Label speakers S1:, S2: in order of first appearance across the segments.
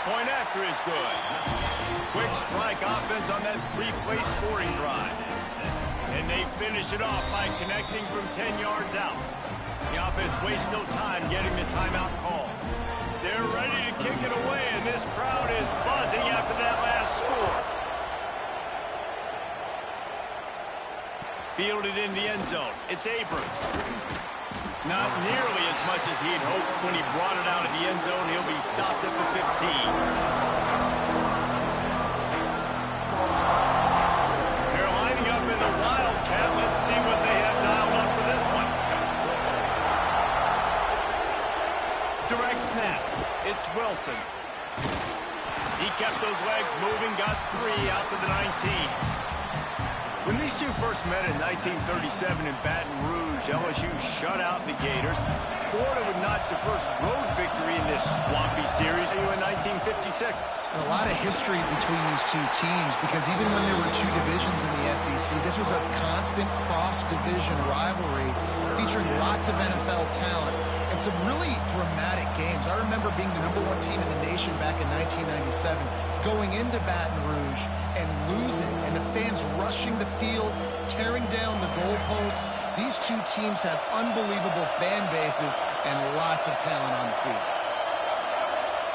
S1: point after is good. Quick strike offense on that three-play scoring drive. And they finish it off by connecting from 10 yards out. The offense wastes no time getting the timeout call. They're ready to kick it away, and this crowd is buzzing after that last score. Fielded in the end zone. It's Abrams. Not nearly as much as he'd hoped when he brought it out of the end zone. He'll be stopped at the 15. They're lining up in the Wildcat. Let's see what they have dialed up for this one. Direct snap. It's Wilson. He kept those legs moving, got 3 out to the 19. When these two first met in 1937 in Baton Rouge, LSU shut out the Gators. Florida would notch the first road victory in this swampy series in 1956.
S2: A lot of history between these two teams because even when there were two divisions in the SEC, this was a constant cross-division rivalry featuring lots of NFL talent and some really dramatic games. I remember being the #1 team in the nation back in 1997, going into Baton Rouge and losing, and the fans rushing the field, tearing down the goalposts. These two teams have unbelievable fan bases and lots of talent on the field.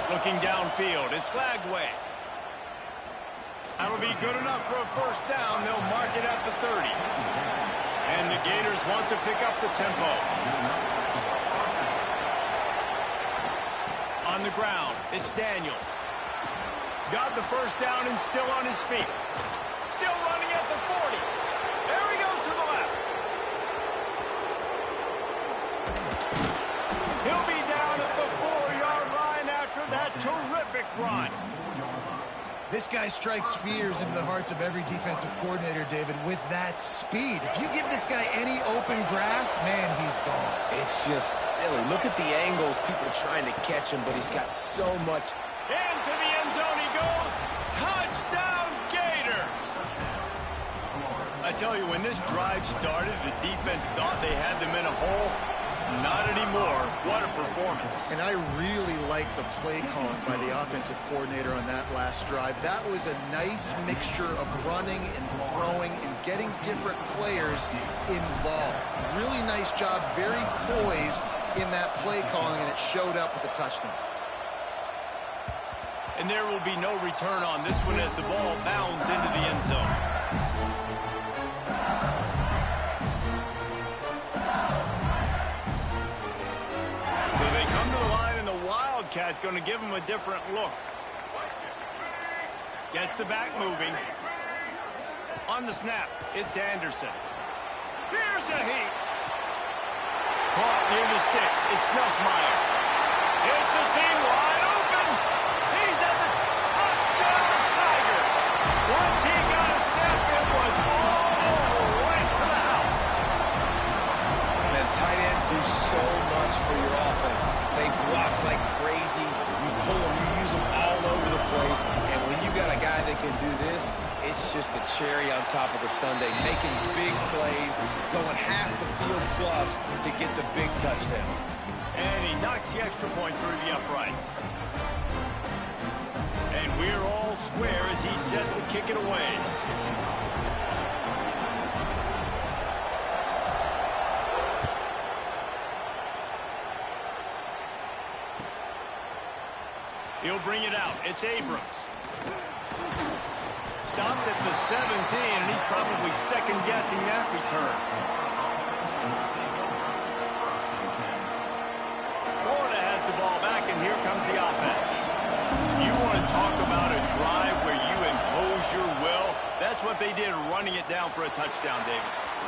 S1: Looking downfield, it's Lagway. That'll be good enough for a first down. They'll mark it at the 30. And the Gators want to pick up the tempo. On the ground, it's Daniels. Got the first down and still on his feet. Still running at the 40. There he goes to the left. He'll be down at the 4-yard line after that terrific run.
S2: This guy strikes fears into the hearts of every defensive coordinator, David, with that speed. If you give this guy any open grass, man, he's gone.
S3: It's just silly. Look at the angles, people trying to catch him, but he's got so much.
S1: Into the end zone he goes. Touchdown, Gators! I tell you, when this drive started, the defense thought they had them in a hole. Not anymore. What a performance.
S2: And I really like the play calling by the offensive coordinator on that last drive. That was a nice mixture of running and throwing and getting different players involved. Really nice job, very poised in that play calling, and it showed up with a touchdown.
S1: And there will be no return on this one as the ball bounds into the end zone. So they come to the line, and the Wildcat going to give them a different look. Gets the back moving. On the snap, it's Anderson. Here's a heat. Caught near the sticks. It's Nussmeier. It's a seam wide open. He's at the touchdown, Tiger. Once he got a step, it was all over, right to the house.
S3: Man, tight ends do so much for your offense. They block like crazy. You pull them, you use them all over the place. And when you got a guy that can do this, it's just the cherry on top of the sundae, making big plays, going half the field plus to get the big touchdown.
S1: And he knocks the extra point through the uprights. And we're all square as he's set to kick it away. He'll bring it out. It's Abrams. Stopped at the 17, and he's probably second-guessing that return. Florida has the ball back, and here comes the offense. You want to talk about a drive where you impose your will? That's what they did, running it down for a touchdown, David.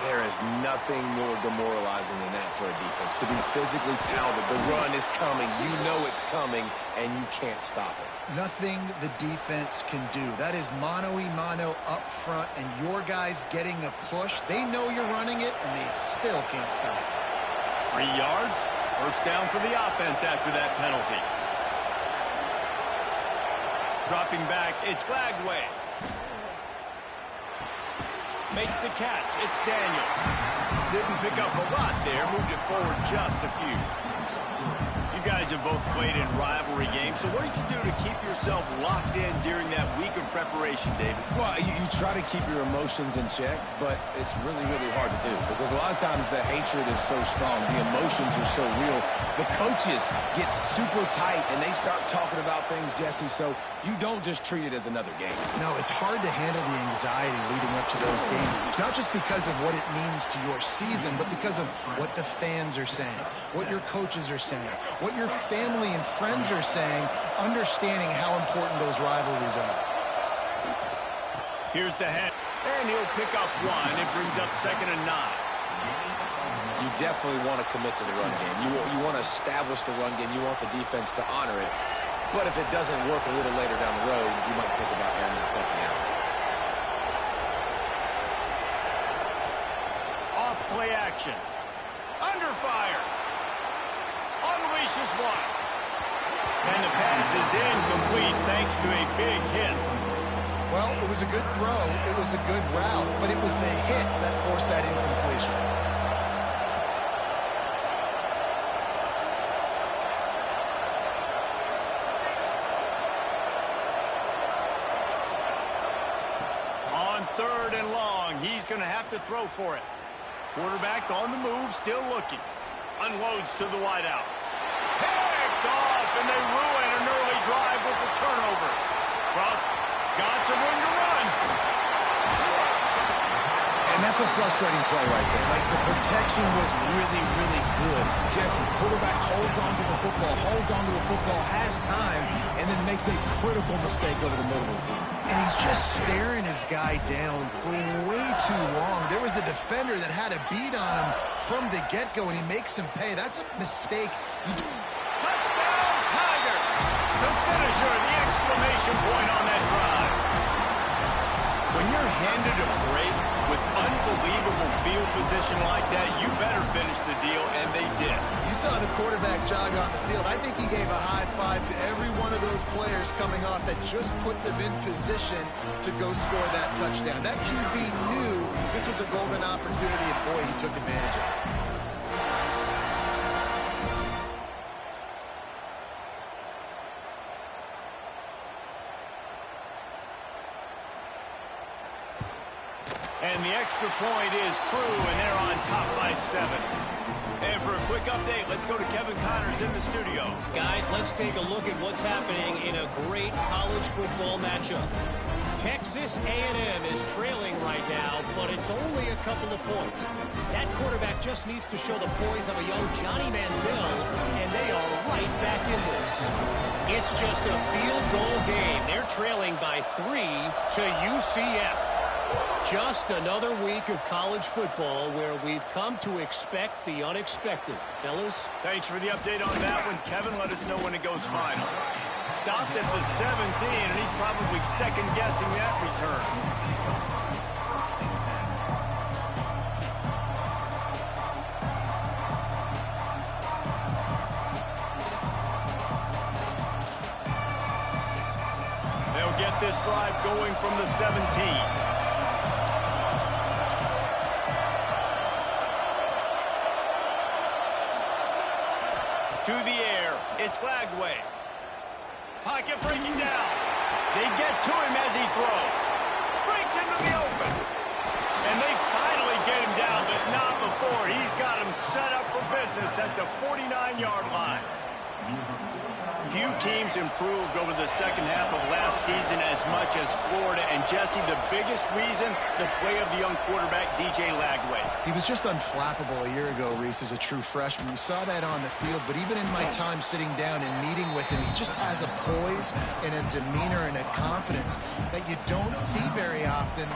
S3: There is nothing more demoralizing than that for a defense. To be physically pounded, the run is coming, you know it's coming, and you can't stop it.
S2: Nothing the defense can do. That is mano-a-mano up front, and your guys getting a push. They know you're running it, and they still can't stop it.
S1: 3 yards, first down for the offense after that penalty. Dropping back, it's Lagway. Makes the catch. It's Daniels. Didn't pick up a lot there. Moved it forward just a few. You guys have both played in rivalry games, so what did you do to keep yourself locked in during that week of preparation, David?
S3: Well, you try to keep your emotions in check, but it's really, really hard to do because a lot of times the hatred is so strong, the emotions are so real. The coaches get super tight, and they start talking about things, Jesse, so you don't just treat it as another game.
S2: No, it's hard to handle the anxiety leading up to those games, not just because of what it means to your season, but because of what the fans are saying, what your coaches are saying, what your family and friends are saying, understanding how important those rivalries are.
S1: Here's the head, and he'll pick up one. It brings up 2nd and 9.
S3: You definitely want to commit to the run game. You want to establish the run game. You want the defense to honor it. But if it doesn't work a little later down the road, you might think about having that puppy out.
S1: Off play action. Under fire. Unleashes one. And the pass is incomplete thanks to a big hit.
S2: Well, it was a good throw. It was a good route, but it was the hit that forced that incompletion.
S1: On 3rd and long, he's going to have to throw for it. Quarterback on the move, still looking. Unloads to the wideout. Picked off, and they ruin an early drive with the turnover. Cross, got some room to run.
S3: And that's a frustrating play right there. Like, the protection was really, really good. Jesse, quarterback holds on to the football, has time, and then makes a critical mistake over the middle of the field.
S2: And he's just staring his guy down for way too long. There was the defender that had a beat on him from the get-go, and he makes him pay. That's a mistake.
S1: Touchdown, Tiger! The finisher, the exclamation point on that drive. When you're handed a break with unbelievable field position like that, you better finish the deal, and they did.
S2: You saw the quarterback jog on the field. I think he gave a high five to every one of those players coming off that just put them in position to go score that touchdown. That QB knew this was a golden opportunity, and boy, he took advantage of it.
S1: And the extra point is true, and they're on top by 7. And for a quick update, let's go to Kevin Connors in the studio.
S4: Guys, let's take a look at what's happening in a great college football matchup. Texas A&M is trailing right now, but it's only a couple of points. That quarterback just needs to show the poise of a young Johnny Manziel, and they are right back in this. It's just a field goal game. They're trailing by 3 to UCF. Just another week of college football where we've come to expect the unexpected. Fellas?
S1: Thanks for the update on that one. Kevin, let us know when it goes final. Stopped at the 17, and he's probably second-guessing that return. They'll get this drive going from the 17. To the air, it's Lagway. Pocket breaking down. They get to him as he throws. Breaks into the open. And they finally get him down, but not before. He's got him set up for business at the 49-yard line. Few teams improved over the second half of last season as much as Florida. And, Jesse, the biggest reason, the play of the young quarterback, DJ Lagway.
S2: He was just unflappable a year ago, Reese, as a true freshman. We saw that on the field, but even in my time sitting down and meeting with him, he just has a poise and a demeanor and a confidence that you don't see very often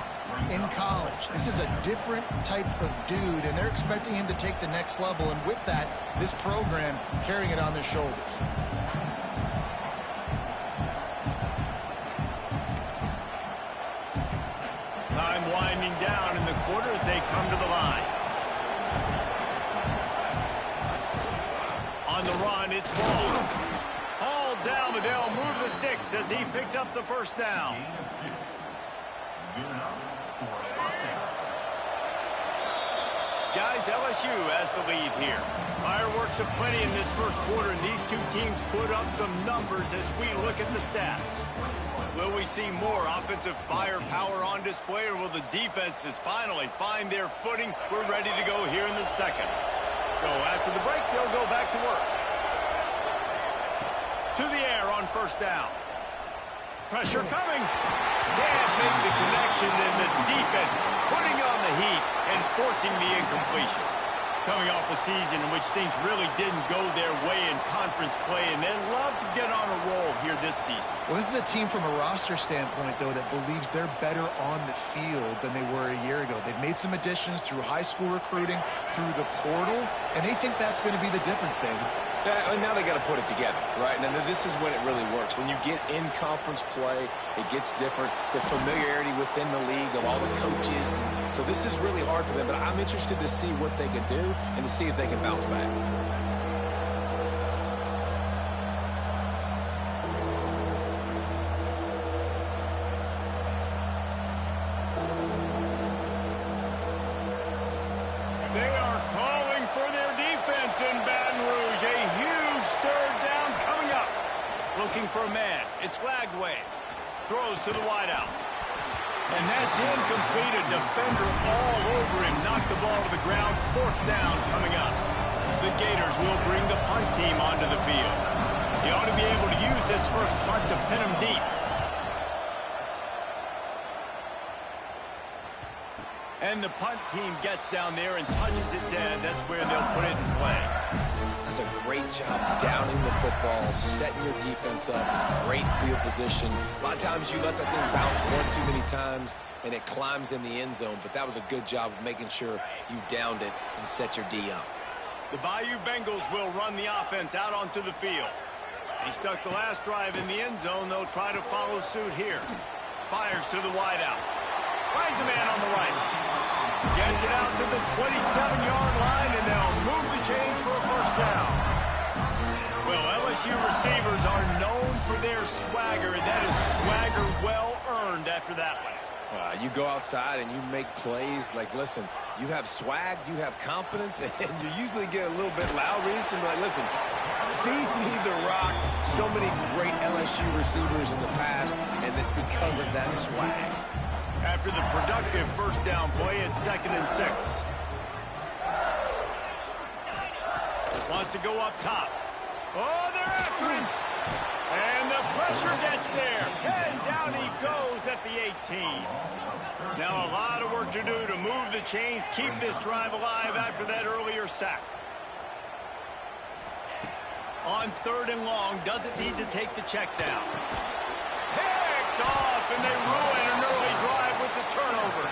S2: in college. This is a different type of dude, and they're expecting him to take the next level, and with that, this program carrying it on their shoulders.
S1: Time winding down in the quarter as they come to the line. On the run, it's Ball. Hauled down, but they'll move the sticks as he picks up the first down. Guys, LSU has the lead here. Fireworks aplenty in this first quarter, and these two teams put up some numbers as we look at the stats. Will we see more offensive firepower on display, or will the defenses finally find their footing? We're ready to go here in the second. So after the break, they'll go back to work. To the air on first down. Pressure coming. Can't make the connection, and the defense putting on the heat and forcing the incompletion. Coming off a season in which things really didn't go their way in conference play, and they'd love to get on a roll here this season.
S2: Well, this is a team from a roster standpoint, though, that believes they're better on the field than they were a year ago. They've made some additions through high school recruiting, through the portal, and they think that's going to be the difference, David.
S3: Yeah, and now they got to put it together, right? And this is when it really works. When you get in conference play, it gets different. The familiarity within the league of all the coaches. So this is really hard for them, but I'm interested to see what they can do and to see if they can bounce back.
S1: They are calling for their defense in Baton Rouge. A huge third down coming up. Looking for a man. It's Lagway. Throws to the wideout. And that's incomplete. A defender all over him. Knocked the ball to the ground. Fourth down coming up. The Gators will bring the punt team onto the field. They ought to be able to use this first punt to pin them deep. And the punt team gets down there and touches it dead. That's where they'll put it in play.
S3: That's a great job downing the football, setting your defense up, great field position. A lot of times you let that thing bounce one too many times and it climbs in the end zone, but that was a good job of making sure you downed it and set your D up.
S1: The Bayou Bengals will run the offense out onto the field. He stuck the last drive in the end zone. They'll try to follow suit here. Fires to the wideout. Finds a man on the right. Gets it out to the 27-yard line, and they'll move the chains for a first down. Well, LSU receivers are known for their swagger, and that is swagger well earned after that one.
S3: You go outside and you make plays. Like, listen, you have swag, you have confidence, and you usually get a little bit loud recently. Like, listen, feed me the rock. So many great LSU receivers in the past, and it's because of that swag.
S1: After the productive first down play, it's 2nd and 6. Wants to go up top. Oh, they're after him. And the pressure gets there. And down he goes at the 18. Now a lot of work to do to move the chains, keep this drive alive after that earlier sack. On 3rd and long, doesn't need to take the check down. Picked off, and they ruin an early drive with the turnover.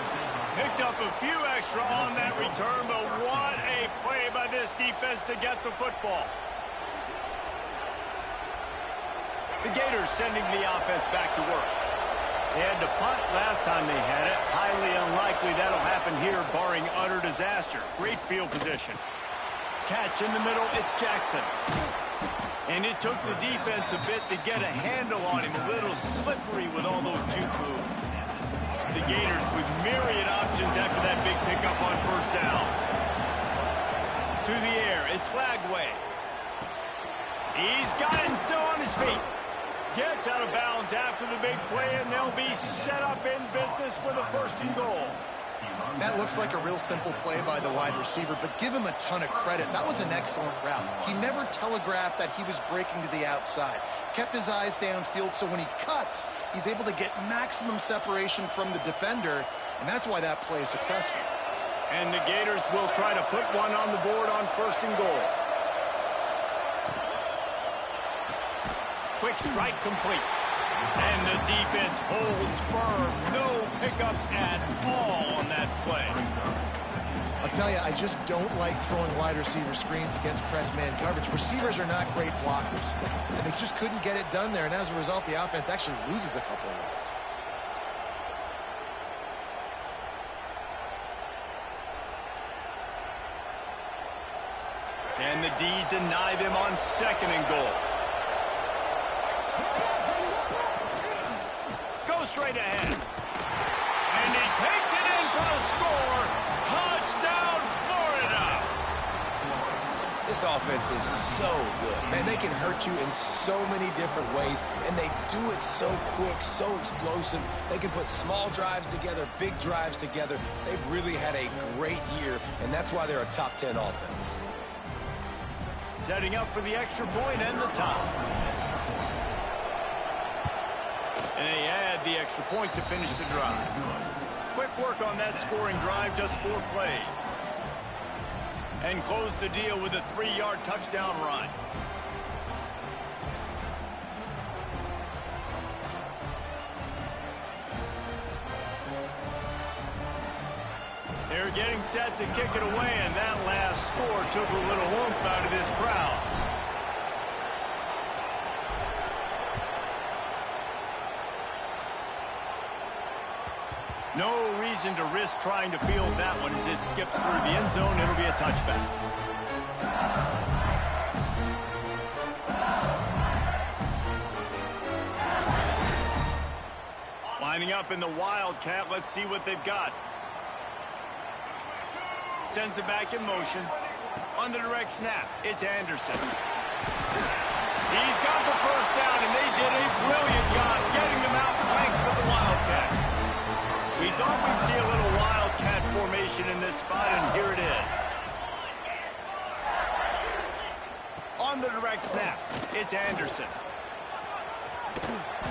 S1: Picked up a few extra on that return, but what a play by this defense to get the football. The Gators sending the offense back to work. They had to punt last time they had it. Highly unlikely that'll happen here, barring utter disaster. Great field position. Catch in the middle, it's Jackson. And it took the defense a bit to get a handle on him. A little slippery with all those juke moves. The Gators with myriad options after that big pickup on first down. To the air, it's Lagway. He's got him still on his feet. Gets out of bounds after the big play, and they'll be set up in business with a 1st and goal.
S2: That looks like a real simple play by the wide receiver, but give him a ton of credit. That was an excellent route. He never telegraphed that he was breaking to the outside. Kept his eyes downfield, so when he cuts, he's able to get maximum separation from the defender, and that's why that play is successful.
S1: And the Gators will try to put one on the board on 1st and goal. Quick strike complete. And the defense holds firm. No pickup at all on that play.
S2: I'll tell you, I just don't like throwing wide receiver screens against press man coverage. Receivers are not great blockers. And they just couldn't get it done there. And as a result, the offense actually loses a couple of yards.
S1: And the D deny them on 2nd and goal. Goes straight ahead. And he takes it in for the score. Touchdown, Florida.
S3: This This offense is so good. Man, they can hurt you in so many different ways, and they do it so quick, so explosive. They can put small drives together, big drives together. They've really had a great year, and that's why they're a top 10 offense.
S1: Setting up for the extra point and the tie. And they add the extra point to finish the drive. Quick work on that scoring drive, just 4 plays. And close the deal with a 3-yard touchdown run. They're getting set to kick it away, and that last score took a little oomph out of this crowd. No reason to risk trying to field that one as it skips through the end zone. It'll be a touchback. Lining up in the Wildcat. Let's see what they've got. Sends it back in motion. On the direct snap, it's Anderson. He's got the first down, and they did a brilliant job getting them out flanked with the Wildcat. We thought we'd see a little Wildcat formation in this spot, and here it is. On the direct snap, it's Anderson.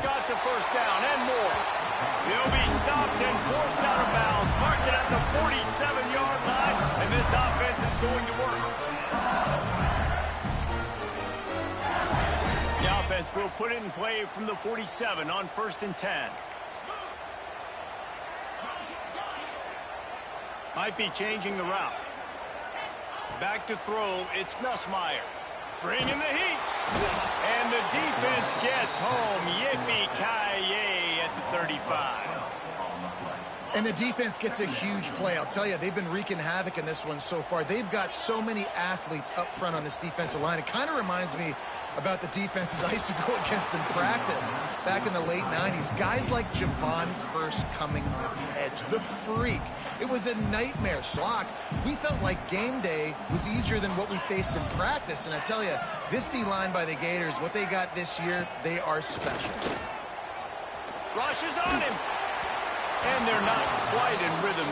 S1: Got the first down and more. He'll be stopped and forced out of bounds. Mark it at the 47-yard line, and this offense is going to work. The offense will put it in play from the 47 on 1st and 10. Might be changing the route. Back to throw, it's Nussmeier. Bringing the heat. And the defense gets home. Yippee-ki-yay at the 35.
S2: And the defense gets a huge play. I'll tell you, they've been wreaking havoc in this one so far. They've got so many athletes up front on this defensive line. It kind of reminds me about the defenses I used to go against in practice back in the late 90s. Guys like Javon Curse coming off the edge. The freak. It was a nightmare block. We felt like game day was easier than what we faced in practice. And I tell you, this D-line by the Gators, what they got this year, they are special.
S1: Rush is on him. And they're not quite in rhythm.